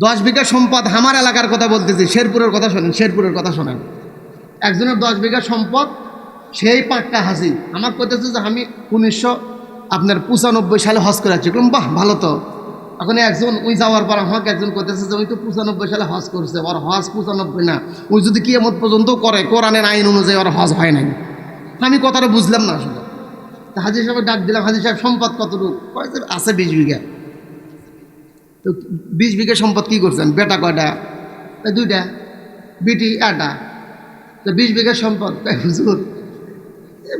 10 বিঘা সম্পদ আমার এলাকার কথা বলতেছি, শেরপুরের কথা শোনেন, শেরপুরের কথা শোনেন। একজনের 10 বিঘা সম্পদ, সেই পাক্কা হাসি আমার কইতেছে যে আমি 1995 সালে হজ করে আছি। বাহ ভালো তো। এখন একজন ওই যাওয়ার পর আমাকে একজন কইতেছে যে ওই তো 95 সালে হজ করছে, ওর হজ 95 না, ওই যদি কিয়ামত পর্যন্ত করে কোরআনের আইন অনুযায়ী ওর হজ হয় নাই। আমি কথাটা বুঝলাম না আসলে। হাজি সাহেব ডাক দিলাম, হাজি সাহেব সম্পদ কতটুকু? আছে 20 বিঘা। তো 20 বিঘা সম্পদ কী করছেন? বেটা কয়টা? 2টা, বিটি 1টা। তো 20 বিঘা সম্পদ হুজুর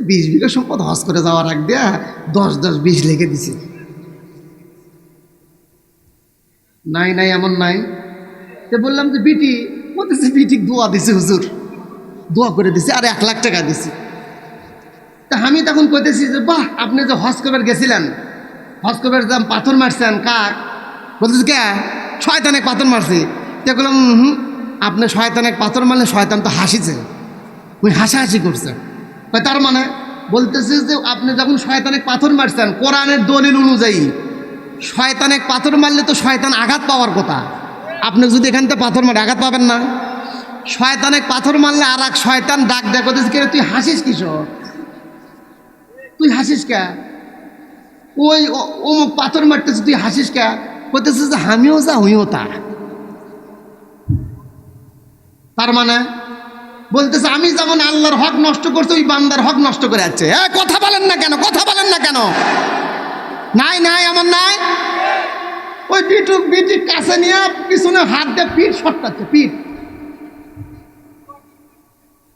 20 বিঘা সম্পদ হজ করে যাওয়ার আগ দিয়া 10-10-20 লিখে দিছি। নাই নাই এমন নাই। তো বললাম যে বিটি, বলতেছে বিটি দোয়া দিছে হুজুর, দোয়া করে দিছে, আর 1 লাখ টাকা দিছি। তা আমি তখন কইতেছি যে বাহ, আপনি যে হজ করবার গেছিলেন, হজ করবার দাম পাথর মারছেন কাক? বলতেছি কে? শয়তানে পাথর মারছি। তো বললাম আপনি শয়তানে পাথর মারলে শয়তান তো হাসিছে, ওই হাসাহাসি করছে। তার মানে বলতেছে যে আপনি যখন শয়তানে পাথর মারছেন, কোরআনের দলিল অনুযায়ী শয়তানে পাথর মারলে তো শয়তান আঘাত পাওয়ার কথা। আপনি যদি এখান থেকে পাথর মারে আঘাত পাবেন না? শয়তানে পাথর মারলে আর এক শয়তান ডাক ডাক করতেছে, কে তুই হাসিস কিসব? তুই হাসিস কে? ওই অমুক পাথর মারতেছে, তুই হাসিস কে? বলতেছে যে আমিও যা হইও তা। তার মানে বলতেছে আমি যেমন আল্লাহর হক নষ্ট করছে, ওই বান্দার হক নষ্ট করে যাচ্ছে। কথা বলেন না কেন? কথা বলেন না কেন? নাই নাই এমন নাই। ওই বিটি কাছে নিয়ে পিছনে হাত দিয়ে পিঠ সটকাচ্ছে, পিঠ।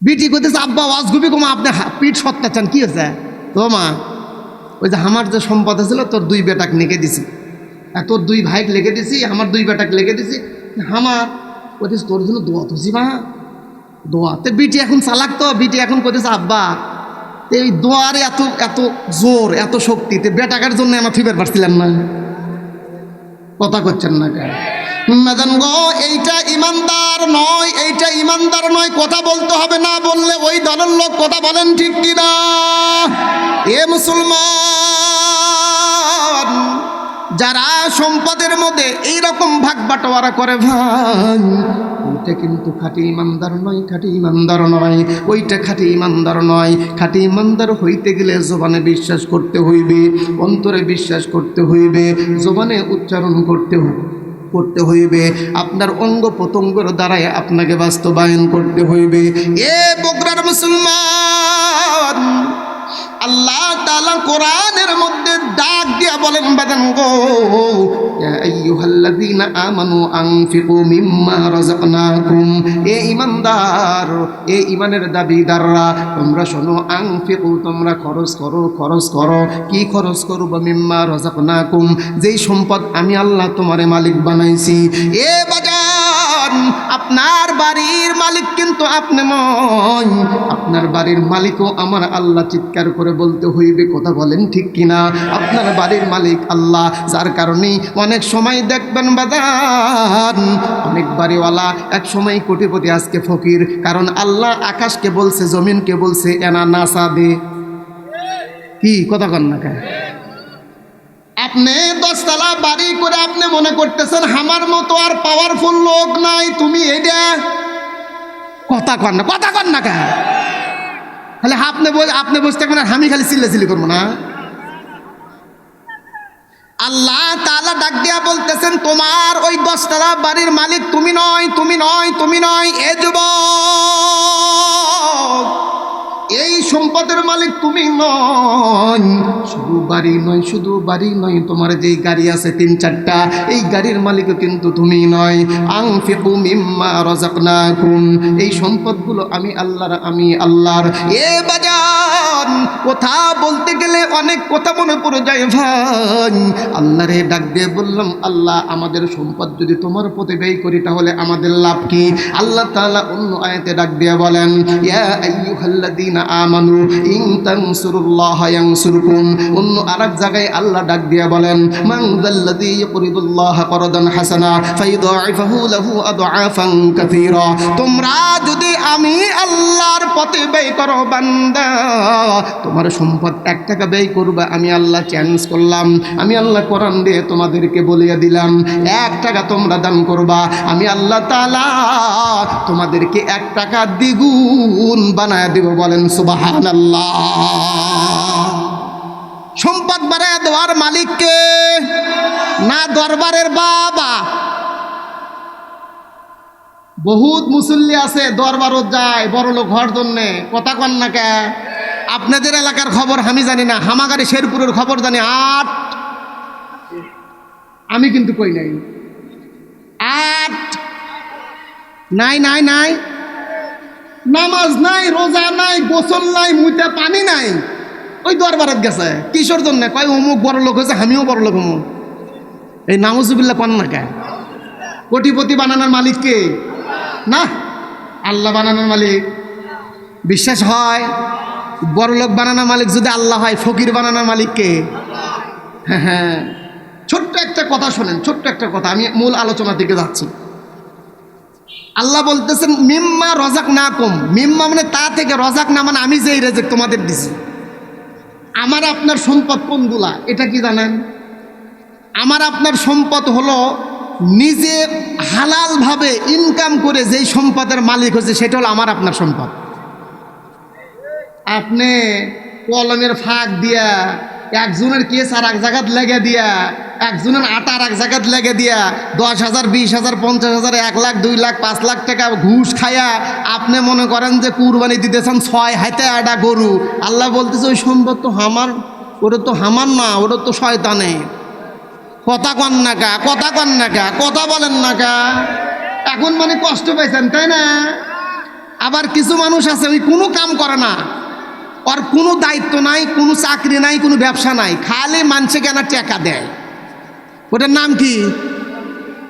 বিটি করতেছে আব্বা ওয়াজ গুবি কমা, আপনি পিঠ সটকাচ্ছেন, কি হয়েছে? তো মা, ওই যে আমার যে সম্পদ ছিল তোর 2 বেটাক লিখে দিছি, তোর 2 ভাইক লিখে দিছি, আমার 2 বেটাক লিখে দিছি। আমার কইতেছে তোর জন্য দোয়া তুছি মা, দোয়া। তো বিটি এখন চালাক, তো বিটি এখন কইতেছে আব্বা এই দোয়ার এত এত জোর, এত শক্তি, তো বেটাকার জন্য আমার ফিবার পারছিলাম না। কথা করছেন না কেন? মেজান গো, এইটা ইমানদার নয়, এইটা ইমানদার নয়। কথা বলতে হবে, না বললে ওই দলের লোক। কথা বলেন ঠিক কিনা? এ মুসলমান, যারা সম্পদের মধ্যে এইরকম ভাগ বাটোয়ারা করে ভাই, ওইটা কিন্তু খাঁটি ইমানদার নয়, খাঁটি ইমানদার নয়, ওইটা খাঁটি ইমানদার নয়। খাঁটি ইমানদার হইতে গেলে জবানে বিশ্বাস করতে হইবে, অন্তরে বিশ্বাস করতে হইবে, জবানে উচ্চারণ করতে হইবে, আপনার অঙ্গ প্রত্যঙ্গের দ্বারাই আপনাকে বাস্তবায়ন করতে হইবে। এ বগুড়ার মুসলমান, আল্লাহ তাআলা কোরআনের মধ্যে ডাক দিয়া বলেন বাদান গো, ইয়া আইয়ুহাল্লাযীনা আমানু আনফিকু মিম্মা রাযাকনাকুম। এ ঈমানদার, এ ঈমানের দাবিদাররা, তোমরা শোনো, আনফিকু, তোমরা খরচ করো, খরচ করো। কি খরচ করব? মিম্মা রাযাকনাকুম, যেই সম্পদ আমি আল্লাহ তোমারে মালিক বানাইছি। এ বাজান, আপনার বাড়ির মালিক কিন্তু আপনি নয়, আপনার বাড়ির মালিকও আমার আল্লাহ। চিৎকার করে বলতে হইবে, কথা বলেন ঠিক কিনা? আপনার বাড়ির মালিক আল্লাহ। যার কারণে অনেক সময় দেখবেন বাজান, অনেক বাড়িওয়ালা এক সময় কোটিপতি, আজকে ফকির। কারণ আল্লাহ আকাশকে বলছে, জমিনকে বলছে এনা নাসা দে। কি কথা কন না কেন? আপনি 10 তলা বাড়ি করে আপনি মনে করতেছেন আমার মতো আর পাওয়ারফুল লোক নাই, তুমি এইটা কথা কন না, কথা কন না কেন? তাহলে আপনি বসে থাকবেন আর আমি খালি চিল্লাচিল্লি করবো না? আল্লাহ তাআলা ডাক দিয়া বলতেছেন, তোমার ওই 10 তলা বাড়ির মালিক তুমি নয়, তুমি নয়, তুমি নয়। এ যুবক, এই সম্পদের মালিক তুমি নয়। শুধু বাড়ি নয়, শুধু বাড়ি নয়, তোমার যেই গাড়ি আছে 3-4টা, এই গাড়ির মালিকও কিন্তু তুমি নয়। আনফিকু মিম্মা রাযাকনাকুম, এই সম্পদগুলো আমি আল্লাহর, আমি আল্লাহর। এ বাজান, কথা বলতে গেলে অনেক কথা মনে পড়ে যায় ভাই। আল্লাহরে ডাক দিয়ে বললাম, আল্লাহ আমাদের সম্পদ যদি তোমার পথে ব্যয় করি তাহলে আমাদের লাভ কি? আল্লাহ তাআলা অন্য আয়াতে ডাক দিয়ে বলেন, ইয়া আইয়ুহাল্লাযীনা আমানু ইন তানসুরুল্লাহা ইয়ানসুরকুম। অন্য আরেক জায়গায় আল্লাহ ডাক দিয়ে বলেন, মান যাল্লাযী ইউকরিদুল্লাহা করদান হাসানা ফায়ুদাইফাহু লাহু আদআফান কাসীরা। তোমরা যদি আমি আল্লাহর পথে ব্যয় করো বান্দা, তোমার সম্পদ 1 টাকা ব্যয় করবে, আমি আল্লাহ চ্যালেঞ্জ করলাম, আমি আল্লাহ কোরআন দিয়ে তোমাদেরকে বলিয়ে দিলাম 1 টাকা তোমরা দান করবা, আমি আল্লাহ তাআলা তোমাদেরকে 1 টাকা দ্বিগুণ বানায় দেব। বলেন সুবহানাল্লাহ। সম্পদ বাড়ায় দেওয়ার মালিককে না দরবারের বাবা। বহুত মুসল্লি আছে দরবারও যায় বড় লোক হওয়ার জন্যে, কথা কন না কে? আপনাদের এলাকার খবর আমি জানি না, হামাগাড়ি শেরপুরের খবর জানি 8, আমি কিন্তু কই নাই 8 নাই নাই নাই, নামাজ নাই, রোজা নাই, গোসল নাই, মুতে পানি নাই, ওই দরবারে গেছে কিশোর জন্য কয় অমুক বড় লোক হয়েছে, আমিও বড় লোক হমু। এই নাউজুবিল্লাহ কন না কে? কোটিপতি বানানোর মালিক কে? না, আল্লাহ বানানোর মালিক। বিশ্বাস হয়? বড় লোক বানানোর মালিক যদি আল্লাহ হয়, ফকির বানানোর মালিক কে? হ্যাঁ হ্যাঁ, ছোট্ট একটা কথা শোনেন, ছোট্ট একটা কথা, আমি মূল আলোচনার দিকে যাচ্ছি। আল্লাহ বলতেছেন মিম্মা রজাক না কম, মিম্মা মানে তা থেকে, রজাক না মানে আমি যেই রেজেক তোমাদের দিছি। আমার আপনার সম্পদ কোনগুলা এটা কি জানেন? আমার আপনার সম্পদ হলো নিজে হালালভাবে ইনকাম করে যেই সম্পদের মালিক হচ্ছে সেটা হলো আমার আপনার সম্পদ। আপনি কলমের ফাঁক দিয়া একজনের কেস আর এক জায়গাত লেগে দিয়া, একজনের আটা আর এক জায়গাত লেগে দিয়া 10,000, 20,000, 50,000, 1 লাখ, 2 লাখ, 5 লাখ টাকা ঘুষ খায়া আপনি মনে করেন যে কুরবানি দিতেছেন 6 হাতে আটা গরু। আল্লাহ বলতেছে ওই সম্পদ তো আমার, ওটা তো আমার না, ওটা তো শয়তানে। কথা কন না কা? কথা কন না কা? কথা বলেন না কা? এখন মানে কষ্ট পাইছেন তাই না? আবার কিছু মানুষ আছে ওই কোনো কাম করে না, ওর কোনো দায়িত্ব নাই, কোনো চাকরি নাই, কোনো ব্যবসা নাই, খালি মানুষে কেন টাকা দেয়। ওটার নাম কি?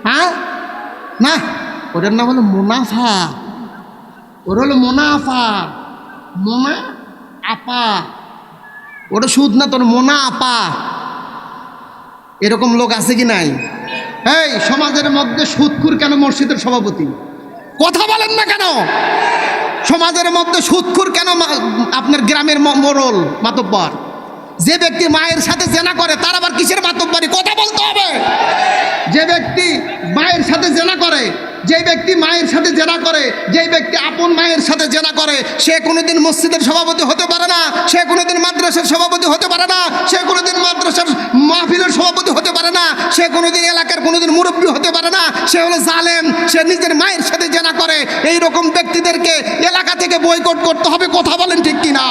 হ্যাঁ না, ওটার নাম হলো মুনাফা। ওর হলো মুনাফা, মোনা আপা, ওটা সুদ না, তোর মোনা আপা। এরকম লোক আছে কি নাই? এই সমাজের মধ্যে সুদখুর কেন মসজিদের সভাপতি? কথা বলেন না কেন? সমাজের মধ্যে সুদখুর কেন আপনার গ্রামের মোড়ল মাতব্বর? যে ব্যক্তি মায়ের সাথে জেনা করে তার আবার কিসের মাতব্বরি? কথা বলতে হবে। যে ব্যক্তি মায়ের সাথে জেনা করে, যে ব্যক্তি মায়ের সাথে জেনা করে, যে ব্যক্তি আপন মায়ের সাথে জেনা করে, সে কোনোদিন মসজিদের সভাপতি হতে পারে না, সে কোনোদিন মাদ্রাসার সভাপতি হতে পারে না, সে কোনোদিন মাদ্রাসার মাহফিলের সভাপতি হতে পারে না, সে কোনোদিন এলাকার কোনোদিন মুরব্বী হতে পারে না। সে হলো জালেম, সে নিজের মায়ের সাথে জেনা করে। এই রকম ব্যক্তিদেরকে এলাকা থেকে বয়কট করতে হবে। কথা বলেন ঠিক কিনা?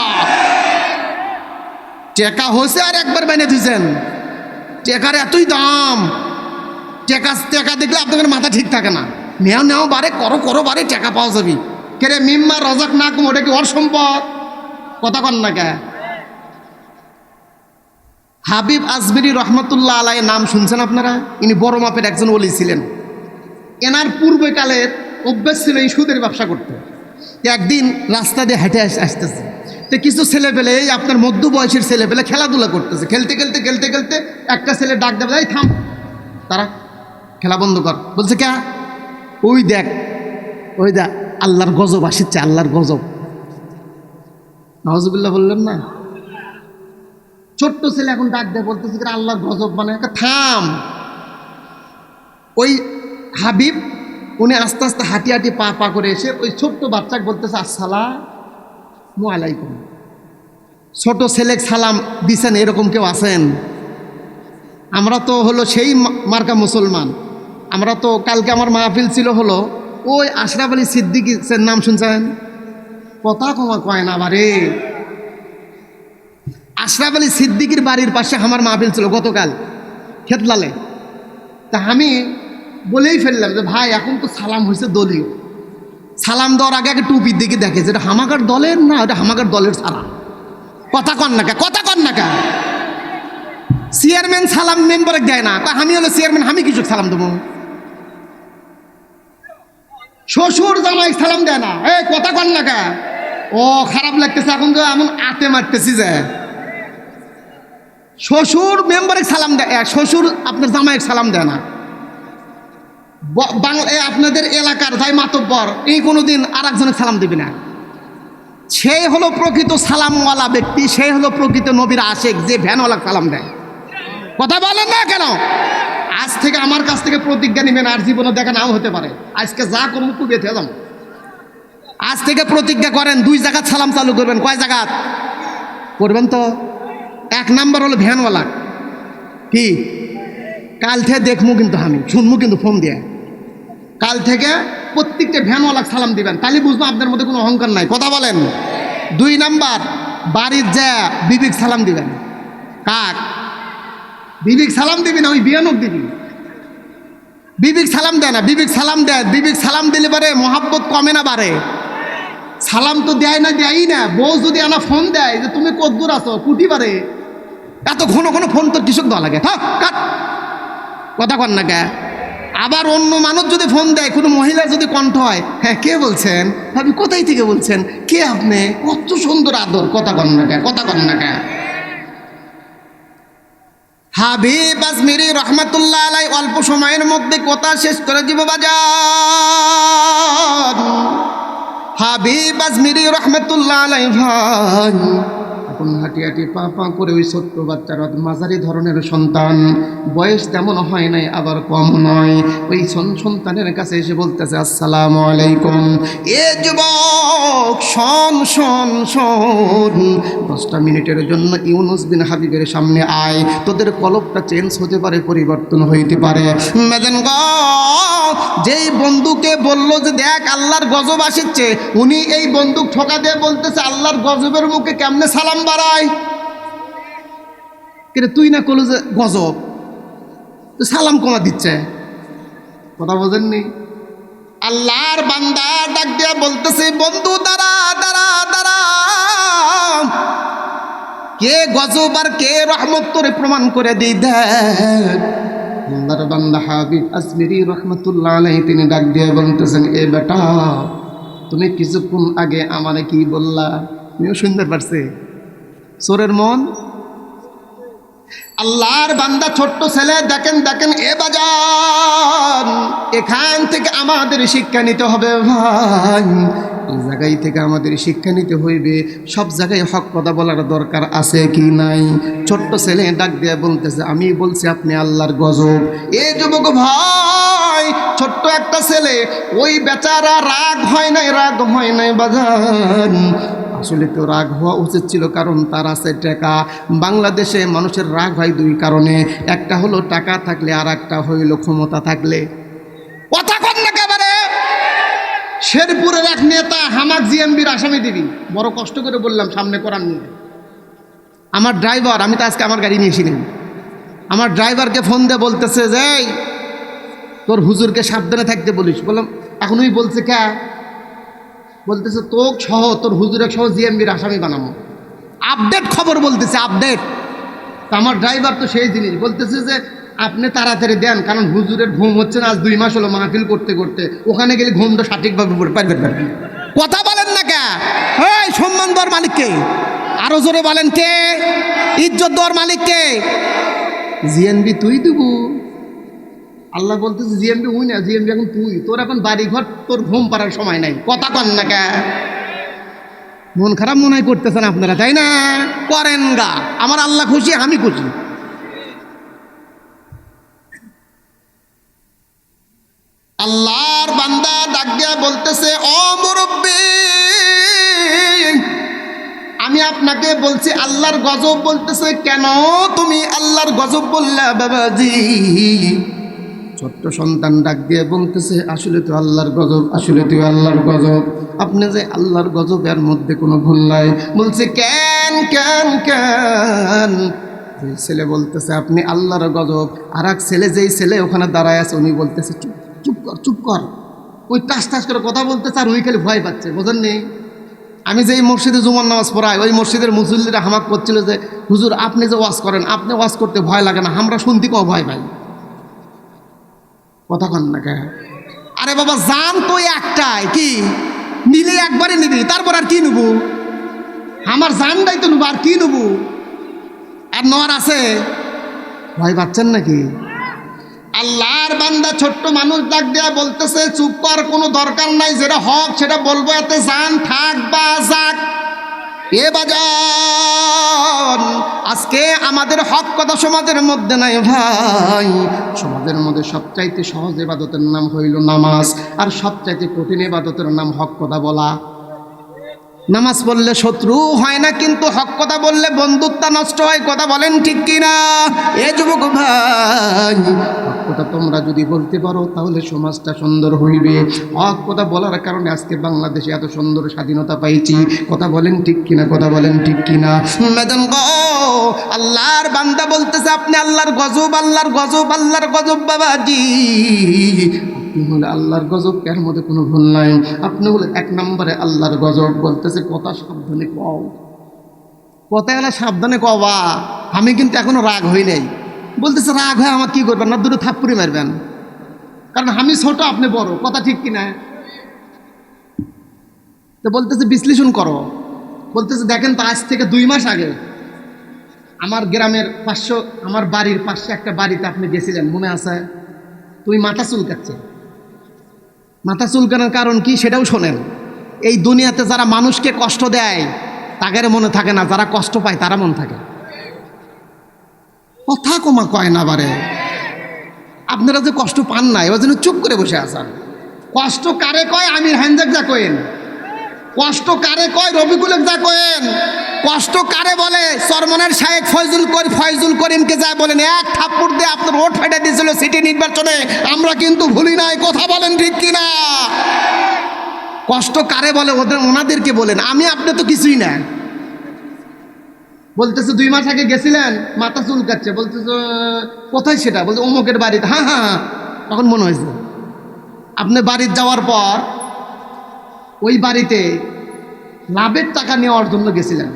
টেকা হয়েছে আর একবার বাইনে দিয়েছেন, টেকার এতই দাম, টেকা দেখলে আপনাদের মাথা ঠিক থাকে না। নেও নেও বারে, করো করো বারে, টাকা পাওয়া যাবি। কেরে মিম্মা রজাক না কম, ওটা কি ওর সম্পদ? কথা কন না কে? হাবিব আজমিরি রহমতুল্লাহ আলাইহির নাম শুনছেন আপনারা? ইনি বড় মাপের একজন ওলি ছিলেন। এনার পূর্বকালের অভ্যাস ছিল এই সুদের ব্যবসা করতে। একদিন রাস্তা দিয়ে হেঁটে আসতেছে, তো কিছু ছেলেপেলে, এই আপনার মধ্য বয়সের ছেলেপেলে খেলাধুলা করতেছে। খেলতে খেলতে খেলতে খেলতে একটা ছেলে ডাক দেবে, এই থাম, তারা খেলা বন্ধ কর। বলছে কে? ওই দেখ, ওই দেখ, আল্লাহর গজব আসছে, আল্লাহর গজব। নাউজুবিল্লাহ বললেন না? ছোট্ট ছেলে এখন ডাক দেয়, বলতেছে আল্লাহর গজব মানে থাম। ওই হাবিব উনি আস্তে আস্তে হাঁটি হাঁটি পা পা করে এসে ওই ছোট্ট বাচ্চাকে বলতেছে আসসালামু আলাইকুম। ছোট ছেলে সালাম দিছেন, এরকম কেউ আছেন? আমরা তো হলো সেই মার্কা মুসলমান। আমরা তো কালকে আমার মাহফিল ছিল হলো ওই আশরাফ আলী সিদ্দিকীর নাম শুনছেন? কথা কমা কয় না বারে। আশরাফ আলী সিদ্দিকীর বাড়ির পাশে আমার মাহফিল ছিল গতকাল খেতলালে। তা আমি বলেই ফেললাম যে ভাই এখন তো সালাম হয়েছে দলীয়, সালাম দেওয়ার আগে আগে টুপির দিকে দেখে যেটা হামাকার দলের না, ওটা হামাকার দলের সালাম। কথা কন না কে? কথা কন না কে? চেয়ারম্যান সালাম মেম্বারে দেয় না, আমি হলো চেয়ারম্যান, আমি কিছু সালাম দেবো? শ্বশুর জামাই সালাম দেয় না, এই কথা কন না কে? ও খারাপ লাগতেছে এখন তো এমন আতে মারতেছি যে শ্বশুর মেম্বারে সালাম দেয়, শ্বশুর আপনার জামাইকে সালাম দেয় না। বাংলা আপনাদের এলাকার যাই মাতব্বর এই কোনোদিন আর একজনের সালাম দিবি না। সেই হলো প্রকৃত সালামওয়ালা ব্যক্তি, সেই হলো প্রকৃত নবীর আশেক, যে ভ্যানওয়ালা সালাম দেয়। কথা বলেন না কেন? আজ থেকে আমার কাছ থেকে প্রতিজ্ঞা নেবেন, আর জীবনে দেখা নাও হতে পারে। আজকে যা করবো খুব বেঁধে যাবো। আজ থেকে প্রতিজ্ঞা করেন 2 জায়গাত সালাম চালু করবেন। কয় জায়গাত করবেন? তো 1 নাম্বার হলো ভ্যানওয়ালা। কি কাল থেকে দেখবো কিন্তু, আমি শুনবো কিন্তু ফোন দিয়ে। কাল থেকে প্রত্যেকটা ভ্যানওয়ালা সালাম দিবেন, তাহলে বুঝবো আপনার মধ্যে কোনো অহংকার নাই। কথা বলেন। 2 নাম্বার, বাড়ির যা বিবিক সালাম দিবেন। কাক? বিবিক সালাম দিবি না ওই বিয়ানক দিবি? বিবিক সালাম দেয় না, বিবিক সালাম দেয়। বিবিক সালাম দিলে পারে মহাব্বত কমে না বাড়ে? সালাম তো দেয় না, দেয়ই না। বউ যদি আনা ফোন দেয় যে তুমি কদ্দূর আছো, কুটি পারে এত ঘন ঘন ফোন তোর কৃষক দেওয়া লাগে? হ্যাঁ কাট, কথা কন না কে? আবার অন্য মানুষ যদি ফোন দেয়, কোনো মহিলার যদি কণ্ঠ হয়, হ্যাঁ কে বলছেন, আপনি কোথায় থেকে বলছেন, কে আপনি, কত সুন্দর আদর। কথা কন না কে? কথা কন না কে? হাবিব আজমিরি রহমাতুল্লাহ আলাই অল্প সময়ের মধ্যে কথা শেষ করে দিব বাজার। হাবিব আজমিরি রহমাতুল্লাহ আলাই ভাই এখন হাঁটি হাঁটি পা পা করে ওই ছোট্ট বাচ্চার মাঝারি ধরনের সন্তান, বয়স তেমন হয় নাই আবার কম নয়, ওই সন্তানের কাছে এসে বলতেছে আসসালামু আলাইকুম। এ যুবক শোন শোন শোন, 10টা মিনিটের জন্য ইউনুস বিন হাবিবের সামনে আয়, তোদের কলবটা চেঞ্জ হতে পারে, পরিবর্তন হইতে পারে। যেই বন্ধুকে বললো যে দেখ আল্লাহর গজব আসছে, উনি এই বন্দুক ঠকা দিয়ে বলতেছে আল্লাহর গজবের মুখে কেমনে সালাম বাড়ায়? কিন্তু তুই না করলো যে গজব, তো সালাম কমা দিচ্ছে। কথা বোঝেননি? আল্লাহর বান্দা ডাক দিয়া বলতেছে বন্ধু দাঁড়া দাঁড়া দাঁড়া, কে গজব আর কে রহমত তোরে প্রমাণ করে দিই দেখ। আল্লাহর বান্দা হাবিব আজমিরি রহমাতুল্লাহ আলাইহি তিনি ডাক দিয়ে বলতেছেন এ বেটা, তুমি কিছুক্ষণ আগে আমারে কি বললা? তুমিও শুনতে পারছে চোরের মন। আল্লাহর বান্দা ছোট্ট ছেলে, দেখেন দেখেন এ বাজান, এখান থেকে আমাদের শিক্ষা নিতে হবে ভাই। এই জায়গায় থেকে আমাদের শিক্ষা নিতে হইবে, সব জায়গায় হক কথা বলার দরকার আছে কি নাই? ছোট্ট ছেলে ডাক দিয়ে বলতেছে আমি বলছি আপনি আল্লাহর গজব। এ যুবক ভাই, ছোট্ট একটা ছেলে, ওই বেচারা রাগ হয় নাই, রাগ হয় নাই বাজান। আসলে তো রাগ হওয়া উচিত ছিল, কারণ তার আছে টাকা। বাংলাদেশে মানুষের রাগ হয় 2 কারণে, একটা হলো টাকা থাকলে, আর একটা হইল ক্ষমতা থাকলে। কথা কন না একেবারে। শেরপুরের এক নেতা হামাক জিএমবির আসামি দিবি, বড় কষ্ট করে বললাম সামনে করার নিয়ে। আমার ড্রাইভার, আমি তো আজকে আমার গাড়ি নিয়েছিলাম, আমার ড্রাইভারকে ফোন দিয়ে বলতেছে যে তোর হুজুরকে সাবধানে থাকতে বলিস। বললাম এখনই বলছে কে? বলতেছে তোক সহ, তোর হুজুরের সহ জিএমবির আসামি বানাবো। আপডেট খবর বলতেছে, আপডেট। আমার ড্রাইভার তো সেই জিনিস বলতেছে যে আপনি তাড়াতাড়ি দেন, কারণ হুজুরের ঘুম হচ্ছে না, আজ 2 মাস হলো মাহফিল করতে করতে, ওখানে গেলে ঘুমটা সঠিকভাবে পারবেন। কথা বলেন না কে? এই সম্মান দেওয়ার মালিক কে? আরো জোরে বলেন কে? ইজ্জত দেওয়ার মালিক কে? জিএমবি তুই দিব? আল্লাহ বলতেছে জিএমবি উই না, জিএমবি এখন তুই। তোর এখন বাড়ি ঘর, তোর ঘুম পাড়ার সময় নাই। কথা কন না কে? মন খারাপ মনে হয় করতেছেন আপনারা, তাই না? করেন গা, আমার আল্লাহ খুশি, আমি খুশি। আল্লাহর বান্দা ডাক দিয়া বলতেছে ও মুরব্বি, আমি আপনাকে বলছি আল্লাহর গজব। বলতেছে কেন তুমি আল্লাহর গজব বললা বাবাজি? ছোট্ট সন্তান ডাক দিয়ে বলতেছে আসলে তো আল্লাহর গজব, আসলে তো আল্লাহর গজব। আপনি যে আল্লাহর গজব, এর মধ্যে কোনো ভুল নাই। বলছে কেন কেন কেন? ছেলে বলতেছে আপনি আল্লাহর গজব। আর এক ছেলে, যেই ছেলে ওখানে দাঁড়ায় আছে, উনি বলতেছে চুপ চুপ কর চুপ কর। ওই টাস টাস করে কথা বলতেছে, আর উনি খালি ভয় পাচ্ছে। বোঝেননি? আমি যেই মসজিদে জুমার নামাজ পড়াই, ওই মসজিদের মুসল্লিরা হামাক করছিল যে হুজুর আপনি যে ওয়াজ করেন, আপনি ওয়াজ করতে ভয় লাগে না? আমরা শুনতে কেউ ভয় পাই। কথা কন না কে? আরে বাবা জান তো একটাই, কি নিলে একবারে নিবি, তারপর আর কি নেবো? আমার জানটাই তো নেবো, আর কি নেবো? আর নেওয়ার আছে? ভয় পাচ্ছেন নাকি? আল্লাহর বান্দা ছোট্ট মানুষ ডাক দেয়া বলতেছে চুপ কর, কোনো দরকার নাই, যেটা হক সেটা বলবো, এতে জান থাক বা যাক। এ বাজান, আজকে আমাদের হক কথা সমাজের মধ্যে নাই ভাই। সমাজের মধ্যে সবচাইতে সহজ ইবাদতের নাম হইল নামাজ, আর সবচাইতে কঠিন ইবাদতের নাম হক কথা বলা। নামাজ পড়লে শত্রু হয় না, কিন্তু হক কথা বললে বন্ধুত্ব নষ্ট হয়। কথা বলেন ঠিক কিনা? এ যুবক ভাই, হক কথা তোমরা যদি বলতে পারো তাহলে সমাজটা সুন্দর হইবে। হক কথা বলার কারণে আজকে বাংলাদেশে এত সুন্দর স্বাধীনতা পাইছি। কথা বলেন ঠিক কিনা? কথা বলেন ঠিক কিনা? মেদন গো, আল্লাহর বান্দা বলতেছে আপনি আল্লাহর গজব, আল্লাহর গজব, আল্লাহর গজব। বাবাজি, আপনি হলে আল্লাহর গজব, এর মধ্যে কোনো ভুল নাই। আপনি হলে এক নম্বরে আল্লাহর গজব। বলতেছে কথা সাবধানে কও, কথা গেলে সাবধানে কবা। আমি কিন্তু এখনো রাগ হই নাই। বলতেছে রাগ হয় আমার কি করবেন? না দুটো থাপ্পড়ি মারবেন, কারণ আমি ছোট আপনি বড়। কথা ঠিক কিনা? তো বলতেছে বিশ্লেষণ করো। বলতেছে দেখেন তো, আজ থেকে 2 মাস আগে আমার গ্রামের 500, আমার বাড়ির পাশে একটা বাড়িতে আপনি গেছিলেন, মনে আছে? তুমি মাথা চুলকাচ্ছে। মাথা চুলকানোর কারণ কি সেটাও শোনেন। এই দুনিয়াতে যারা মানুষকে কষ্ট দেয় তাদের মনে থাকে না, যারা কষ্ট পায় তারা মনে থাকে। কথা কমা কয় না বারে। আপনারা যে কষ্ট পান না, এবার যেন চুপ করে বসে আছেন। কষ্ট কারে কয়? আমির হানজাক যা কয়েন। কষ্ট কারে কয়? রবিকুলেক যা কয়েন। কষ্ট কারে বলে? চরমনের শায়েখ ফয়জুল করিমকে যা বলেন। এক থাপ্পড় দিয়ে আপনার ওট ফেটে দিয়েছিল সিটি নির্বাচনে, আমরা কিন্তু ভুলি নাই। কথা বলেন ঠিক কিনা? কষ্ট কারে বলে ওনাদেরকে বলেন, আমি আপনি তো কিছুই না। বলতেছে 2 মাস আগে গেছিলেন, মাথা চুলকাচ্ছে। বলতেছে কোথায় সেটা? বলছে অমুকের বাড়িতে। হ্যাঁ হ্যাঁ হ্যাঁ, তখন মনে হয়েছে আপনি বাড়িতে যাওয়ার পর ওই বাড়িতে লাভের টাকা নেওয়ার জন্য গেছিলেন।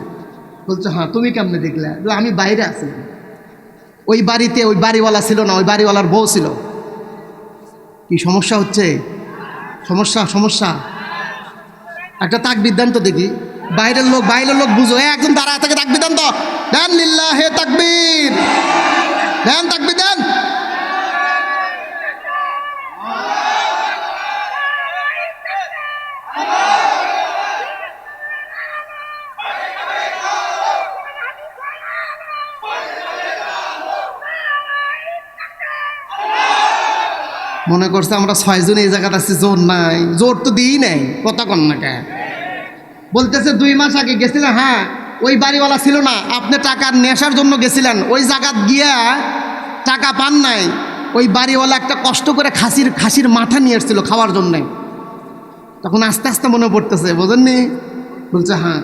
বলছে হ্যাঁ, তুমি কেমনে দেখলে? আমি বাইরে আছিলাম। ওই বাড়িতে ওই বাড়িওয়ালা ছিল না, ওই বাড়িওয়ালার বউ ছিল। কি সমস্যা হচ্ছে? সমস্যা একটা তাকবীর দেন তো দেখি। বাইরের লোক বুঝো। একজন দাঁড়ায় থাকে, তাকবীর দেন তো। দেন লিল্লাহে তাকবীর, দেন তাকবীর দেন। মনে করছে আমরা 6 জন এই জায়গাতে আছি, জোর নাই। জোর তো দিই নাই, কথা কন না কে? বলতেছে 2 মাস আগে গেছিলেন। হ্যাঁ, ওই বাড়িওয়ালা ছিল না, আপনি টাকা নেশার জন্য গেছিলেন। ওই জায়গাত গিয়া টাকা পান নাই। ওই বাড়িওয়ালা একটা কষ্ট করে খাসির মাথা নিয়ে এসেছিল খাওয়ার জন্যে। তখন আস্তে আস্তে মনে পড়তেছে, বোঝেননি? বলছে হ্যাঁ,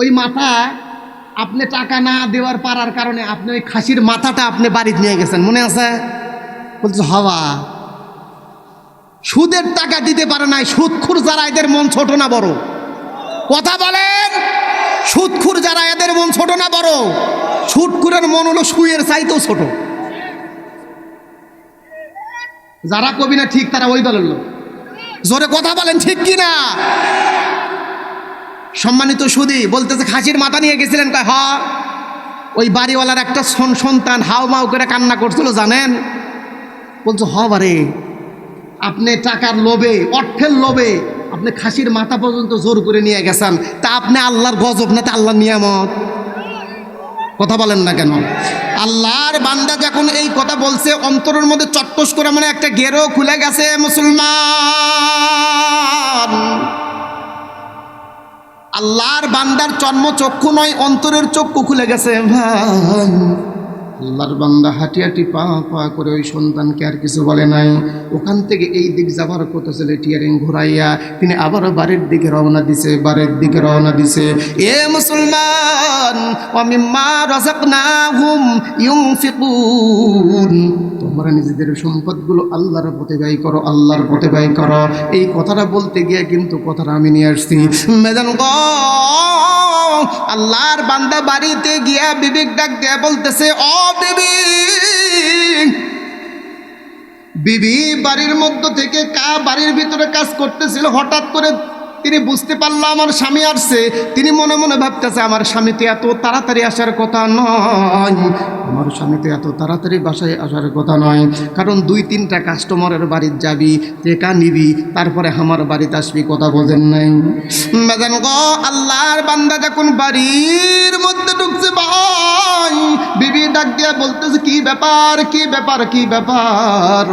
ওই মাথা আপনি টাকা না দেওয়ার পারার কারণে আপনি ওই খাসির মাথাটা আপনি বাড়িতে নিয়ে গেছেন, মনে আছে? বলছে হওয়া, সুদের টাকা দিতে পারে নাই। সুদখুর যারা, এদের মন ছোট না বড়? কথা বলেন। সুদখুর যারা, এদের মন ছোট না বড়? সুদখুরের মন হলো সুয়ের চাইতেও ছোট। যারা কবি না ঠিক, তারা ওই দলের লোক। জোরে কথা বলেন ঠিক কিনা? সম্মানিত সুদী, বলতেছে খাসির মাথা নিয়ে গেছিলেন। কয় হ্যাঁ। ওই বাড়িওয়ালার একটা সন্তান হাউ মাউ করে কান্না করছিল, জানেন? বলছো বারে, আপনি টাকার লোভে, অর্থের লোভে আপনি খাসির মাথা পর্যন্ত জোর করে নিয়ে গেছেন। তা আপনি আল্লাহর গজব না, তা আল্লাহর নিয়ামত? কথা বলেন না কেন? আল্লাহর বান্দা যখন এই কথা বলছে, অন্তরের মধ্যে চট্টস করে মানে একটা গেরো খুলে গেছে। মুসলমান, আল্লাহর বান্দার চর্মচক্ষু নয়, অন্তরের চক্ষু খুলে গেছে ভাই। আল্লাহর বান্দা হাঁটি হাঁটি পা পা করে ওই সন্তানকে আর কিছু বলে নাই। ওখান থেকে এই দিক যাবার কথা ছিল, টিয়ারিং ঘুরাইয়া তিনি আবারও বাড়ির দিকে রওনা দিছে। এ মুসলমান, ওয়ামিম্মা রাযাকনাহুম ইউনফিকুন, তোমরা নিজেদের সম্পদগুলো আল্লাহর পথে ব্যয় করো, আল্লাহর পথে ব্যয় করো। এই কথাটা বলতে গিয়ে কিন্তু কথাটা আমি নিয়ে আসছি। মেদান গো, আল্লাহর বান্দা বাড়িতে গিয়া বিবেক ডাক দিয়া বলতেছে, ও বিবি বাড়ির মধ্য থেকে বাড়ির ভিতরে কাজ করতেছিল। হঠাৎ করে তিনি বুঝতে পারলো আমার স্বামী আসছে। তিনি মনে মনে ভাবতেছে আমার স্বামী তো এত তাড়াতাড়ি আসার কথা নয়, আমার স্বামী তো এত তাড়াতাড়ি বাসায় আসার কথা নয়, কারণ 2-3টা কাস্টমারের বাড়ির যাবি, টেকা নিবি, তারপরে আমার বাড়িতে আসবি, কথা বোঝেন নাই? বাজান গো, আল্লাহর বান্দা যখন বাড়ির মধ্যে ঢুকছে ভাই, বিবি ডাক দিয়া বলতেছে কি ব্যাপার, কি ব্যাপার, কি ব্যাপার,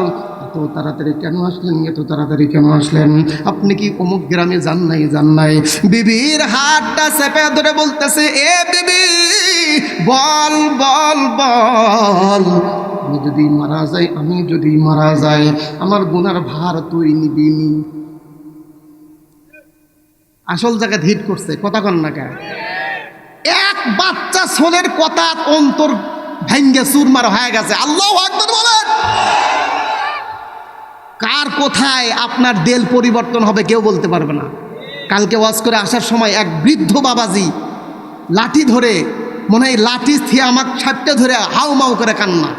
এত তাড়াতাড়ি কেন আসলেন, এত তাড়াতাড়ি কেন আসলেন, আপনি কি অমুক গ্রামে যান নাই, যান নাই? বিবির হাতটা চেপে ধরে বলতেছে, এ বিবি বল বল বল, আমি যদি মারা যাই, আমি যদি মারা যাই, আমার গুনার ভার তুই নিবি নি? আসল জায়গায় হিট করছে, কথা কন না কেন? এক বাচ্চা ছোলের কথা অন্তর ভাঙ্গে চুরমার হয়ে গেছে। আল্লাহু আকবার বলেন। কার কোথায় আপনার দেল পরিবর্তন হবে কেউ বলতে পারবে না। কালকে ওয়াজ করে আসার সময় এক বৃদ্ধ বাবাজি লাঠি ধরে, মনে হয় লাঠি থিয়ে আমাকে ছাপটে ধরে হাউ মাউ করে কান্না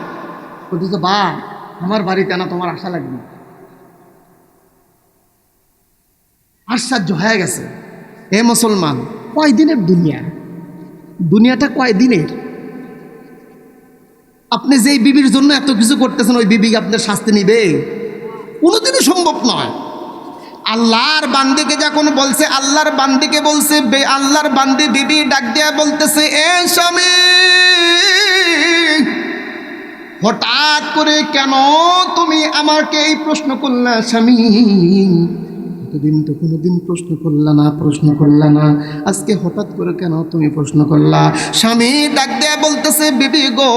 বলতেছে, বা আমার বাড়িতে না তোমার আশা লাগবে। আশ্চর্য হয়ে গেছে। এ মুসলমান, কয়দিনের দুনিয়া, দুনিয়াটা কয়দিনের? আপনি যেই বিবির জন্য এত কিছু করতেছেন, ওই বিবি আপনার শাস্তি নিবে? কোনোদিনই সম্ভব নয়। আল্লাহর বান্দিকে যখন বলছে, আল্লাহর বান্দিকে বলছে, আল্লাহর বান্দি বিবি ডাক দিয়া বলতেছে, এ স্বামী হঠাৎ করে কেন তুমি আমাকে এই প্রশ্ন করলা? স্বামী এতদিন তো কোনোদিন প্রশ্ন করলা না, প্রশ্ন করলা না, আজকে হঠাৎ করে কেন তুমি প্রশ্ন করলা? স্বামী ডাক দেয়া বলতেছে, বিবি গো,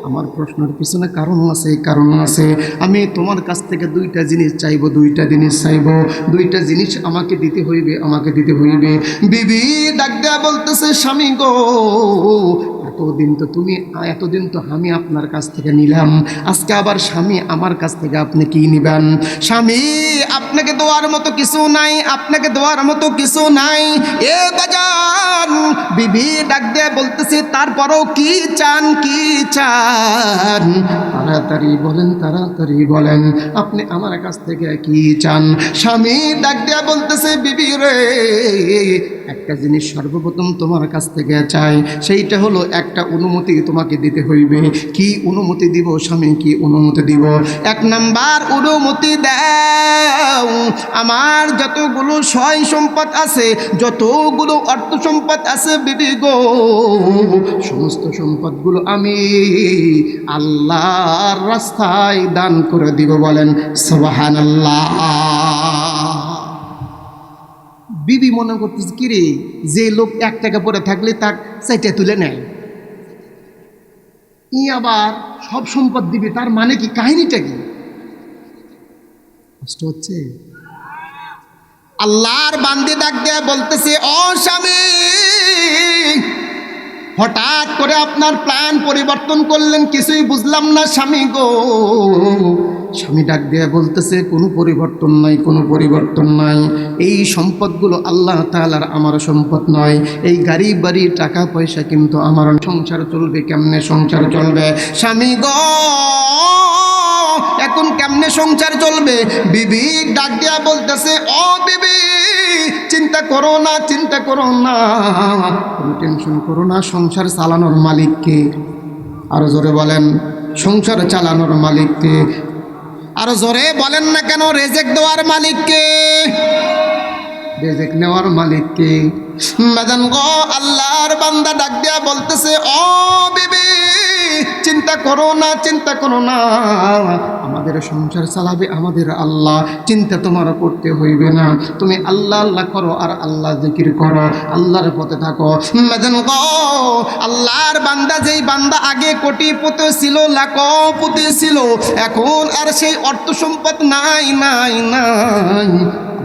আমার প্রশ্নের পিছনে কারণ আছে, কারণ আছে। আমি তোমার কাছ থেকে 2টা জিনিস চাইবো, 2টা জিনিস চাইবো, 2টা জিনিস আমাকে দিতে হইবে, আমাকে দিতে হইবে। বিবি ডাক দেয়া বলতেছে, স্বামী গো, এতদিন তো আমি আপনার কাছ থেকে নিলাম, আজকে আবার স্বামী আমার কাছ থেকে আপনি কি নিবেন? স্বামী আপনাকে দেওয়ার মতো কিছু নাই, আপনাকে দেওয়ার মতো কিছু নাই। এ বাজান, বিবি ডাক দিয়ে বলতেছে, তারপরও কি চান, কি চান? তাড়াতাড়ি বলেন, তাড়াতাড়ি বলেন, আপনি আমার কাছ থেকে কি চান? স্বামী ডাক দিয়ে বলতেছে, বিবি রে, একটা জিনিস সর্বপ্রথম তোমার কাছ থেকে চাই, সেইটা হলো একটা অনুমতি তোমাকে দিতে হইবে। কি অনুমতি দিব স্বামী, কি অনুমতি দিব? 1 নাম্বার অনুমতি দাও, আমার যতগুলো সয় সম্পদ আছে, যতগুলো অর্থ সম্পদ আছে বিবি গো, সমস্ত সম্পদগুলো আমি আল্লাহর রাস্তায় দান করে দিব। বলেন সুবহানাল্লাহ। বিবি মনে করতেছে, কিরে, যে লোক 1 টাকা পরে থাকলে তার 4টা তুলে নেয়, ই আবার সব সম্পদ দিবে, তার মানে কি? কাহিনীটা কি? কষ্ট হচ্ছে? আল্লাহর বান্দি ডাক দেয়া বলতেছে, ও স্বামী, হঠাৎ করে আপনার প্ল্যান পরিবর্তন করলেন, কিছুই বুঝলাম না স্বামী গো। স্বামী ডাক দেয়া বলতেছে, কোনো পরিবর্তন নাই, কোনো পরিবর্তন নাই। এই সম্পদগুলো আল্লাহ তাআলার, আমার সম্পদ নয়। এই গাড়ি বাড়ি টাকা পয়সা কিন্তু আমার। সংসার চলবে কেমনে? সংসার চলবে স্বামী গো, এখন কেমনে সংসার চলবে? বিবি ডাক দেয়া বলতেছে, ও বিবি, চিন্তা করো না, চিন্তা করো না, কোনো টেনশন করো না। সংসার চালানোর মালিককে? আরো জোরে বলেন, সংসার চালানোর মালিককে? আরো জোরে বলেন না কেন? রেজেক দেওয়ার মালিককে, রেজেক নেওয়ার মালিককে। বাজান গো, আল্লাহর বান্দা ডাক দেয়া বলতেছে, ও বিবি, চিন্তা করো না, চিন্তা করো না, আমাদের সংসার চালাবে আমাদের আল্লাহ, চিন্তা তোমার করতে হইবে না। তুমি আল্লাহ আল্লাহ করো আর আল্লাহ জিকির করো, আল্লাহর পথে থাকো। বাজান গো, আল্লাহর বান্দা, যেই বান্দা আগে কোটিপতি ছিল, লাখপতি ছিল, এখন আর সেই অর্থ সম্পদ নাই, নাই, নাই।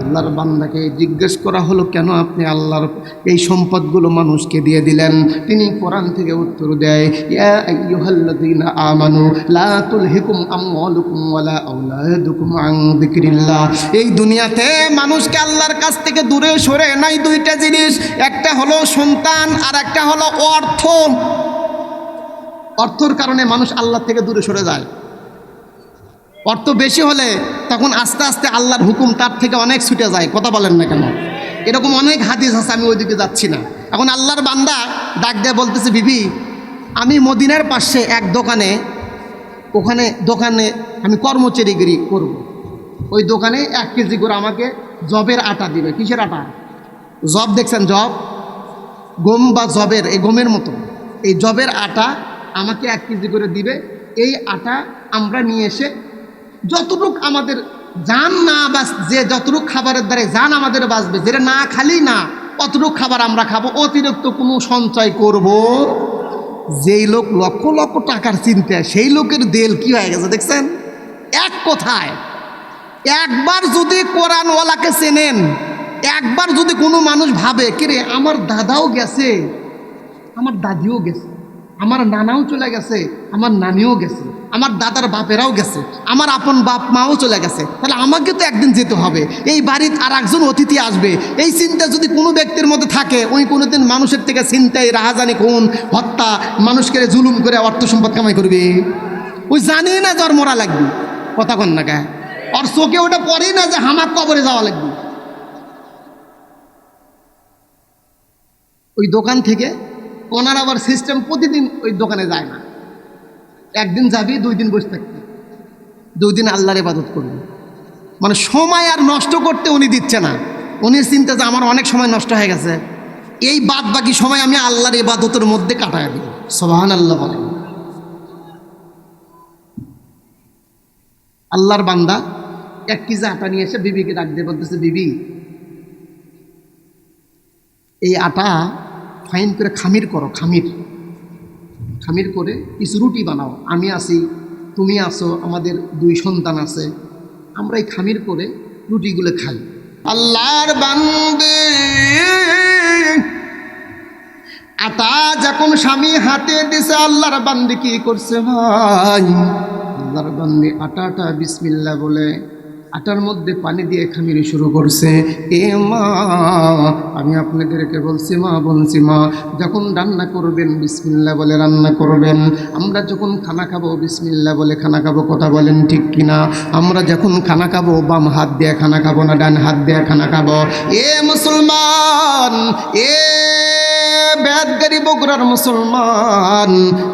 আল্লাহর বান্দাকে জিজ্ঞেস করা হলো, কেন আপনি আল্লাহর এই সম্পদগুলো মানুষকে দিয়ে দিলেন? তিনি কোরআন থেকে উত্তর দেয়, ইয়া আইয়ুহাল্লাযীনা আমানু লা তুলহিকুম আমওয়ালুকুম ওয়ালা আওলাদুকুম আন যিকরিল্লাহ। এই দুনিয়াতে মানুষকে আল্লাহর কাছ থেকে দূরে সরে নাই 2টা জিনিস, একটা হলো সন্তান আর একটা হলো অর্থ। অর্থর কারণে মানুষ আল্লাহ থেকে দূরে সরে যায়। অর্থ বেশি হলে তখন আস্তে আস্তে আল্লাহর হুকুম তার থেকে অনেক ছুটে যায়। কথা বলেন না কেন? এরকম অনেক হাদিস আছে, আমি ওইদিকে যাচ্ছি না। এখন আল্লাহর বান্দা ডাক দিয়ে বলতেছে, বিবি আমি মদিনার পাশে এক দোকানে আমি কর্মচারীগিরি করব। ওই দোকানে 1 কেজি করে আমাকে জবের আটা দিবে। কিসের আটা? জব, দেখছেন জব, গম বা জবের, এই গমের মতো এই জবের আটা আমাকে 1 কেজি করে দিবে। এই আটা আমরা নিয়ে এসে যতটুক আমাদের জান না বাস, যে যতটুক খাবারের দ্বারা জান আমাদের বাঁচবে, যেটা না খালি না অতটুক খাবার আমরা খাবো, অতিরিক্ত কোনো সঞ্চয় করব। যেই লোক লক্ষ লক্ষ টাকার চিন্তা, সেই লোকের দেল কি হয়ে গেছে দেখছেন? এক কথায় একবার যদি কোরআনওয়ালাকে চেনেন, একবার যদি কোনো মানুষ ভাবে কিরে আমার দাদাও গেছে, আমার দাদিও গেছে, আমার নানাও চলে গেছে, আমার নানিও গেছে, আমার দাদার বাপেরাও গেছে, আমার আপন বাপ মাও চলে গেছে, তাহলে আমাকে তো একদিন যেতে হবে, এই বাড়িতে আর একজন অতিথি আসবে। এই চিন্তা যদি কোনো ব্যক্তির মধ্যে থাকে, ওই কোনোদিন মানুষের থেকে চিন্তায় রাহাজানি, খুন, হত্যা, মানুষকে জুলুম করে অর্থ সম্পদ কামাই করবে। ওই জানি না জ্বর মরা লাগবে। কথা কন না কে? আর চোখে ওটা পড়েই না যে হামাক কবরে যাওয়া লাগবে। ওই দোকান থেকে ওনার আবার সিস্টেম, প্রতিদিন ওই দোকানে যায় না, একদিন যাবি, 2 দিন বসে থাকবি, 2 দিন আল্লাহর ইবাদত করবি। মানে সময় আর নষ্ট করতে উনি দিচ্ছে না। উনি চিন্তা যে আমার অনেক সময় নষ্ট হয়ে গেছে, এই বাদ বাকি সময় আমি আল্লাহর ইবাদতের মধ্যে কাটায় দিই। সুবহানাল্লাহ বলেন। আল্লাহর বান্দা 1 কেজি আটা নিয়ে এসে বিবিকে ডাক দিয়ে বলতেছে, বিবি এই আটা ফাইন করে খামির করো, খামির করে কিছু রুটি বানাও। আমি আছি, তুমি আসো, আমাদের 2 সন্তান আছে, আমরা এই খামির করে রুটিগুলো খাই। আল্লাহর বান্দে আটা যখন স্বামী হাতে দিছে, আল্লাহর বান্দে কি করছে ভাই? আল্লাহর বান্দে আটাটা বিসমিল্লাহ বলে আটার মধ্যে পানি দিয়ে খামির শুরু করছে। এ মা, আমি আপনাদেরকে বলছি মা, যখন রান্না করবেন বিসমিল্লাহ বলে রান্না করবেন। আমরা যখন খানা খাবো বিসমিল্লাহ বলে খানা খাবো। কথা বলেন ঠিক কিনা? আমরা যখন খানা খাবো বাম হাত দিয়ে খানা খাবো না ডান হাত দিয়ে খানা খাবো। এ মুসলমান, এ বেদগারি বগুড়ার মুসলমান,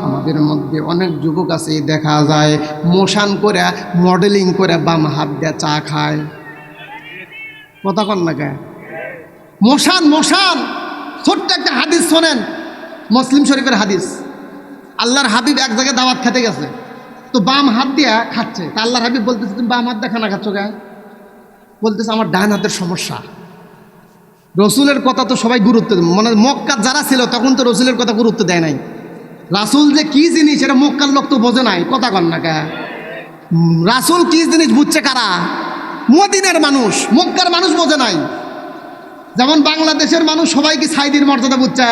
আমাদের মধ্যে অনেক যুবক আছে দেখা যায় মোশান করে, মডেলিং করে বাম হাত দিয়ে চা খায়। কথা কন না কে? মোশান ছোট্ট একটা হাদিস শোনেন, মুসলিম শরীফের হাদিস। আল্লাহর হাবিব এক জায়গায় দাওয়াত খেতে গেছে, তো বাম হাত দিয়ে খাচ্ছে। তা আল্লাহর হাবিব বলতেছে, তুমি বাম হাত দিয়ে খানা খাচ্ছ কে? বলতেছে আমার ডান হাতের সমস্যা। রসুলের কথা তো সবাই গুরুত্ব, মানে মক্কার যারা ছিল তখন তো রসুলের কথা গুরুত্ব দেয় নাই। রাসুল যে কি জিনিস এটা মক্কার লোক তো বোঝে নাই। কথা কন না কে? রাসুল কি জিনিস বুঝছে কারা? মদিনার মানুষ, মক্কার মানুষ বোঝে নাই। যেমন বাংলাদেশের মানুষ সবাই কি সাইদির মর্যাদা বুঝছে?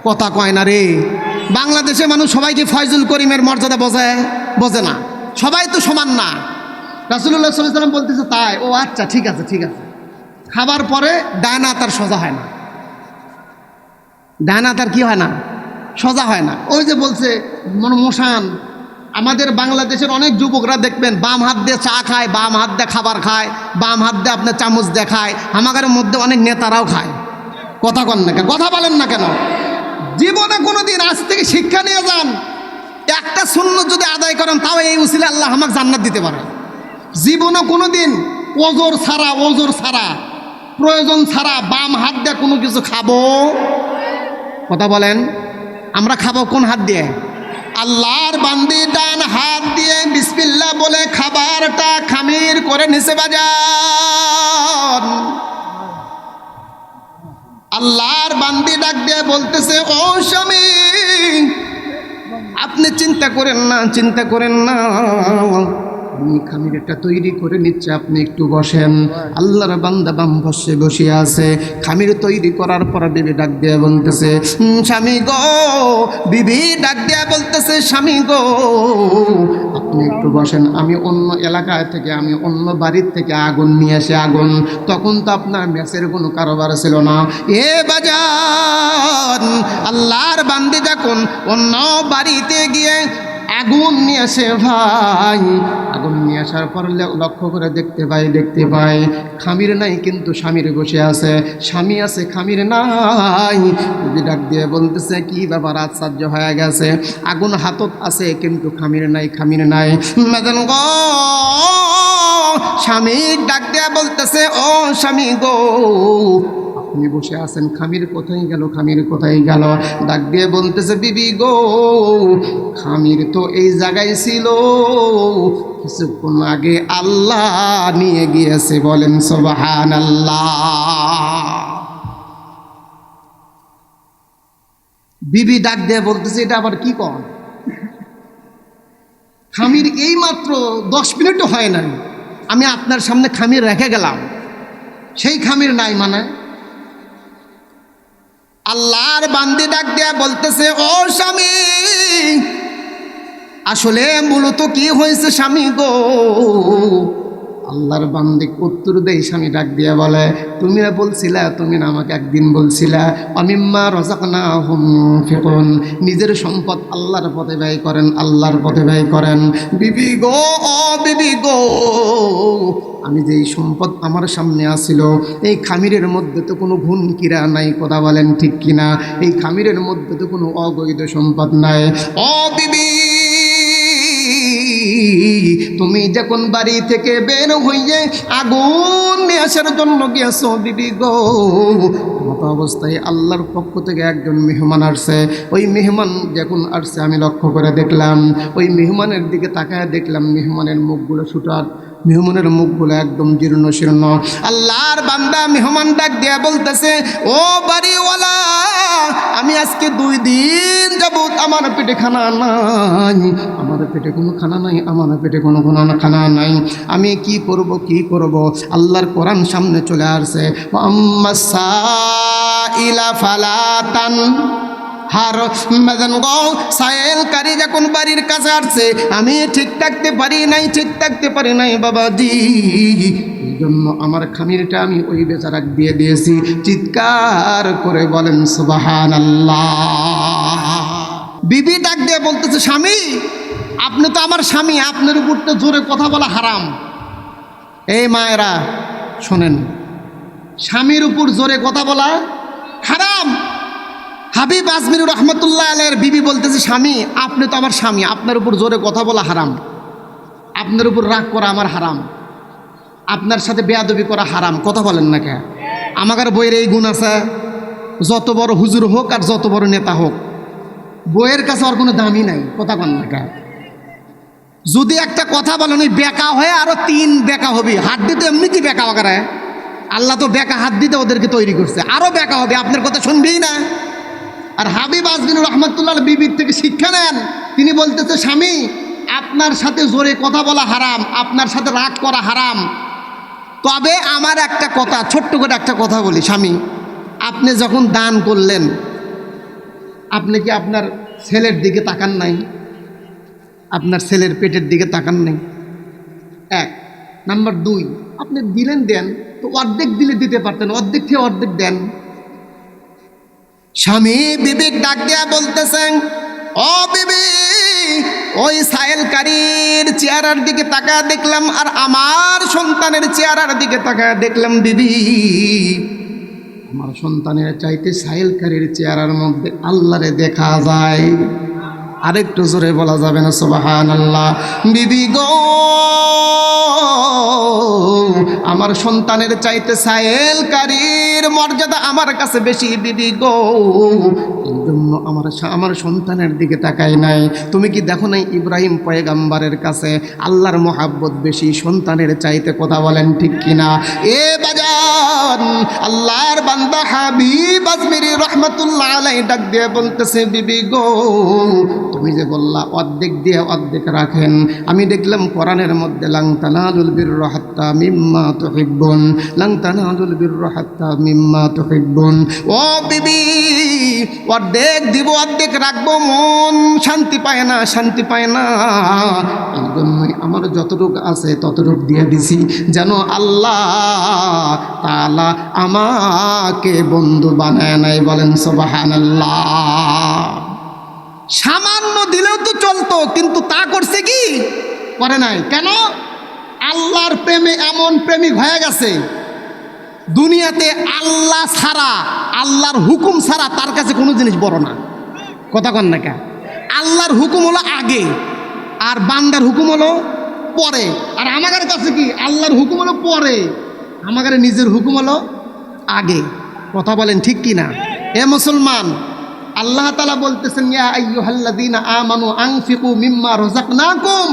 কথা কয় না রে। বাংলাদেশের মানুষ সবাই কি ফয়জুল করিমের মর্যাদা বোঝে না। সবাই তো সমান না। রাসূলুল্লাহ সাল্লাল্লাহু আলাইহি ওয়াসাল্লাম বলতেছে তাই, ও আচ্ছা ঠিক আছে। খাবার পরে ডান হাত আর সোজা হয় না, ডান হাত আর কি হয় না, সোজা হয় না। ওই যে বলছে মোশান, আমাদের বাংলাদেশের অনেক যুবকরা দেখবেন বাম হাত দিয়ে চা খায়, বাম হাত দিয়ে খাবার খায়, বাম হাত দিয়ে আপনার চামচ দিয়ে খায়। আমাদের মধ্যে অনেক নেতারাও খায়। কথা কন না কেন? কথা বলেন না কেন? জীবনে কোনোদিন আজ থেকে শিক্ষা নিয়ে যান, একটা সুন্নত যদি আদায় করেন তাও এই উসিলা আল্লাহ আমাকে জান্নাত দিতে পারে। জীবনে কোনোদিন ওজোর ছাড়া প্রয়োজন ছাড়া বাম হাত দিয়ে কোনো কিছু খাবো? কথা বলেন। আমরা খাবো কোন হাত দিয়ে? আল্লাহর বান্দি ডান হাত দিয়ে বিসমিল্লাহ বলে খাবারটা খামির করে নিচে বাজান। আল্লাহর বান্দি ডাক দিয়ে বলতেছে, ও স্বামী আপনি চিন্তা করেন না, আমি খামিরটা তৈরি করে নিচ্ছে, আপনি একটু বসেন। আল্লাহর বান্দা বাম পাশে বসে আছে। খামির তৈরি করার পর বিবি ডাক দিয়ে বলতেছে, স্বামী গো, বিবি ডাক দিয়ে বলতেছে, স্বামী গো আপনি একটু বসেন, আমি অন্য এলাকায় থেকে, আমি অন্য বাড়ির থেকে আগুন নিয়ে আসি। আগুন তখন তো আপনার ম্যাচের কোনো কারবার ছিল না। এ বাজান, আল্লাহর বান্দি যখন অন্য বাড়িতে গিয়ে আগুন নিয়ে আসে ভাই। আগুন নিয়ে আসার পর লক্ষ্য করে দেখতে পাই খামির নাই, কিন্তু স্বামীর বসে আছে, স্বামী আছে খামির নাই। যদি ডাক দিয়ে বলতেছে কি ব্যাপার, আশ্চর্য হয়ে গেছে, আগুন হাতত আছে কিন্তু খামির নাই। মেদেন গো, স্বামী ডাক দিয়ে বলতেছে ও স্বামী গো, আপনি বসে আছেন, খামির কোথায় গেল? ডাক দিয়ে বলতেছে বিবি গো, খামির তো এই জায়গায় ছিল, কিছুক্ষণ আগে আল্লাহ নিয়ে গিয়েছে। বলেন সুবহানাল্লাহ। বিবি ডাক দিয়ে বলতেছে এটা আবার কি কর? খামির এই মাত্র 10 মিনিটও হয় নাই, আমি আপনার সামনে খামির রেখে গেলাম, সেই খামির নাই মানে? আল্লাহর বান্দি ডাক দেয়া বলতেছে ও স্বামী, আসলে মূলত কি হয়েছে স্বামী গো? আল্লাহর বান্দি উত্তর দেয়, স্বামী ডাক দিয়া বলে তুমি না বলছিলা, তুমি না আমাকে একদিন বলছিলা অমিম্মা রাযাকনাহুম ইউনফিকুন, নিজের সম্পদ আল্লাহর পথে ব্যয় করেন। বিবি গো, ও বিবি গো, আমি যেই সম্পদ আমার সামনে আসিল, এই খামিরের মধ্যে তো কোনো ঘুণ কিরা নাই, কথা বলেন ঠিক কিনা? এই খামিরের মধ্যে তো কোনো অবৈধ সম্পদ নাই। ও বিবি, তুমি যখন বাড়ি থেকে বের হইয়ে আগুন নিয়ে আসার জন্য গিয়েছো বিবি গো, মতো অবস্থায় আল্লাহর পক্ষ থেকে একজন মেহমান আসছে। ওই মেহমান যখন আসছে আমি লক্ষ্য করে দেখলাম, ওই মেহমানের দিকে তাকায় দেখলাম মেহমানের মুখগুলো সুটার, মেহমানের মুখগুলো একদম জীর্ণ শীর্ণ। আল্লাহর বান্দা মেহমান ডাক দিয়া বলতেছে ও বাড়িওয়ালা, আমি আজকে 2 দিন যাবত আমার পেটে খানা নাই, আমার পেটে কোনো খানা নাই, আমি কি করব? আল্লাহর কোরআন সামনে চলে আসছে, আম্মা সাইলা ফালাতান হার। মেজান গো, সায়েলকারী যখন বাড়ির কাছে আসছে, আমি ঠিক থাকতে পারি নাই বাবাজি, এই জন্য আমার খামিরটা আমি ওই বেচারাক দিয়ে দিয়েছি। চিৎকার করে বলেন সুবহানাল্লাহ। বিবি ডাক দিয়ে বলতেছে স্বামী, আপনি তো আমার স্বামী, আপনার উপর তো জোরে কথা বলা হারাম। এই মায়েরা শোনেন, স্বামীর উপর জোরে কথা বলা হারাম। হাবিব আজমির রহমতুল্লাহ আলাইহির বিবি বলতেছে স্বামী, আপনি তো আমার স্বামী, আপনার উপর জোরে কথা বলা হারাম, আপনার উপর রাগ করা আমার হারাম, আপনার সাথে বেয়াদবি করা হারাম। কথা বলেন না কে? আমাদের বইয়ের এই গুণ আছে, যত বড় হুজুর হোক আর যত বড় নেতা হোক, বইয়ের কাছে আর কোনো দামই নাই। কথা বলেন না কে? যদি একটা কথা বলেন ওই বেকা হয়ে আরো 3 বেকা হবে, হাত দিতে এমনিতে বেকা করে, আল্লাহ তো বেকা হাত দিতে ওদেরকে তৈরি করছে, আরো বেকা হবে, আপনার কথা শুনবেই না। আর হাবিব আজমির রহমতুল্লাহ বিবির থেকে শিক্ষা নেন, তিনি বলতেছে স্বামী, আপনার সাথে জোরে কথা বলা হারাম, আপনার সাথে রাগ করা হারাম, তবে আমার একটা কথা, ছোট্ট করে একটা কথা বলি স্বামী, আপনি যখন দান করলেন, আপনি কি আপনার ছেলের দিকে তাকান নাই? আপনার ছেলের পেটের দিকে তাকান নাই? 1 নাম্বার 2, আপনি দিলেন দেন তো অর্ধেক দিলে দিতে পারতেন, অর্ধেক থেকে অর্ধেক দেন। স্বামী বিবেক ডাক দেয়া বলতেছেন ও বিবি, ওই সায়েলকারীর চেহারার দিকে তাকায় দেখলাম আর আমার সন্তানের চেহারার দিকে তাকায় দেখলাম বিবি, আমার সন্তানের চাইতে সায়েলকারীর চেহারার মধ্যে আল্লাহরে দেখা যায়। আরেকটু জোরে বলা যাবে না সুবহানাল্লাহ? বিবি গো, আমার সন্তানের চাইতে সায়েলকারীর মর্যাদা আমার কাছে বেশি বিবি গো, এই জন্য আমার সন্তানের দিকে তাকাই নাই। তুমি কি দেখো নাই ইব্রাহিম পয়গাম্বারের কাছে আল্লাহর মহাব্বত বেশি সন্তানের চাইতে? কথা বলেন ঠিক কিনা? এ বাজান, আল্লাহর বান্দা হাবিব আজমিরি রহমতুল্লাহ আলাইহি ডাক দিয়ে বলতেছে বিবি গো, তুমি যে বললা অর্ধেক দিয়ে অর্ধেক রাখেন, আমি দেখলাম কোরআনের মধ্যে লাং তানালুল বিররা হাত্তা মিম্মা তুহিব্বুন, লাং তানালুল বিররা হাত্তা মিম্মা তুহিব্বুন। ও বিবি, অর্ধেক দিব অর্ধেক রাখবো, মন শান্তি পায় না। এই জন্যই আমার যতটুকু আছে ততটুকু দিয়ে দিছি, যেন আল্লাহ তাআলা আমাকে বন্ধু বানায় নাই। বলেন সুবহানাল্লাহ। সামান্য দিলেও তো চলতো, কিন্তু তা করছে কি? করে নাই। কেন? আল্লাহর প্রেমে এমন প্রেমিক হয়ে গেছে, দুনিয়াতে আল্লাহ ছাড়া, আল্লাহর হুকুম ছাড়া তার কাছে কোনো জিনিস বড় না। কথা কন না কে? আল্লাহর হুকুম হলো আগে, আর বান্দার হুকুম হলো পরে। আর আমাদের কাছে কি? আল্লাহর হুকুম হলো পরে, আমাদের নিজের হুকুম হলো আগে। কথা বলেন ঠিক কি না? এ মুসলমান, আল্লাহ তাআলা বলতেছেন, ইয়া আইয়ুহাল্লাযীনা আমানু আনফিকু মিম্মা রাযাকনাকুম,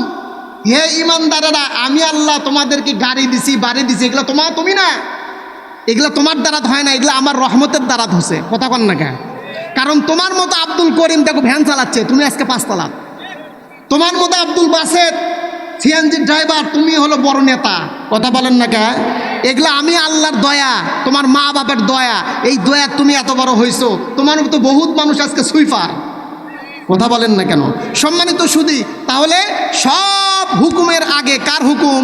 হে ঈমানদারেরা, আমি আল্লাহ তোমাদেরকে গাড়ি দিছি, বাড়ি দিছি, এগুলো তুমি না, এগুলো তোমার দ্বারা হয় না, এগুলো আমার রহমতের দ্বারা হচ্ছে। কথা কন না কেন? কারণ তোমার মতো আব্দুল করিম দেখো ভ্যান চালাচ্ছে, তুমি আজকে 5 তলা। তোমার মতো আব্দুল বাসেদ সিএনজি ড্রাইভার, তুমি হলো বড় নেতা। কথা বলেন না কে? এগুলা আমি আল্লাহর দয়া, তোমার মা বাবার দয়া, এই দয়া তুমি এত বড় হইছো। তোমার মতো বহুত মানুষ আজকে সুইফার। কথা বলেন না কেন? সম্মানিত সুধী, তাহলে সব হুকুমের আগে কার হুকুম?